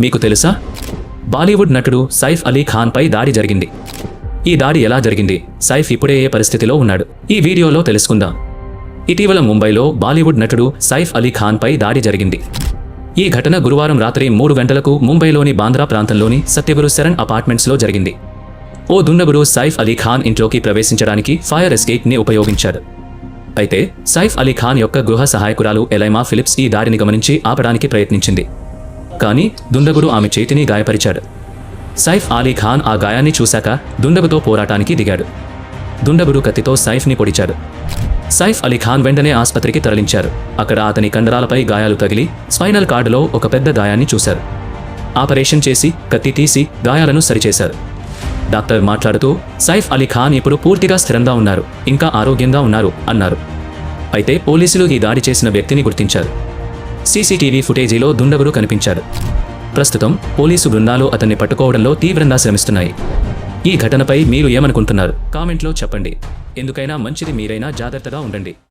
మీకు తెలుసా? బాలీవుడ్ నటుడు సైఫ్ అలీ ఖాన్ పై దాడి జరిగింది. ఈ దాడి ఎలా జరిగింది, సైఫ్ ఇప్పుడే ఏ పరిస్థితిలో ఉన్నాడు, ఈ వీడియోలో తెలుసుకుందాం. ఇటీవల ముంబైలో బాలీవుడ్ నటుడు సైఫ్ అలీ ఖాన్ పై దాడి జరిగింది. ఈ ఘటన గురువారం రాత్రి 3 గంటలకు ముంబైలోని బాంద్రా ప్రాంతంలోని సత్యగురు శరణ్ అపార్ట్మెంట్స్లో జరిగింది. ఓ దుండగుడు సైఫ్ అలీ ఖాన్ ఇంట్లోకి ప్రవేశించడానికి ఫైర్ ఎస్కేప్ని ఉపయోగించాడు. అయితే సైఫ్ అలీ ఖాన్ యొక్క గృహ సహాయకురాలు ఎలైమా ఫిలిప్స్ ఈ దాడిని గమనించి ఆపడానికి ప్రయత్నించింది. కానీ దుండగుడు ఆమె చేతిని గాయపరిచాడు. సైఫ్ అలీ ఖాన్ ఆ గాయాన్ని చూశాక దుండగుతో పోరాటానికి దిగాడు. దుండగుడు కత్తితో సైఫ్ని పొడిచాడు. సైఫ్ అలీ ఖాన్ వెంటనే ఆసుపత్రికి తరలించారు. అక్కడ అతని కండరాలపై గాయాలు తగిలి స్పైనల్ కార్డులో ఒక పెద్ద గాయాన్ని చూశారు. ఆపరేషన్ చేసి కత్తి తీసి గాయాలను సరిచేశారు. డాక్టర్ మాట్లాడుతూ సైఫ్ అలీ ఖాన్ ఇప్పుడు పూర్తిగా స్థిరంగా ఉన్నారు, ఇంకా ఆరోగ్యంగా ఉన్నారు అన్నారు. అయితే పోలీసులు ఈ దాడి చేసిన వ్యక్తిని గుర్తించారు. సీసీటీవీ ఫుటేజీలో దుండగుడు కనిపించాడు. ప్రస్తుతం పోలీసు బృందాలు అతన్ని పట్టుకోవడంలో తీవ్రంగా శ్రమిస్తున్నాయి. ఈ ఘటనపై మీరు ఏమనుకుంటున్నారు? కామెంట్లో చెప్పండి. ఎందుకైనా మంచిది, మీరైనా జాగ్రత్తగా ఉండండి.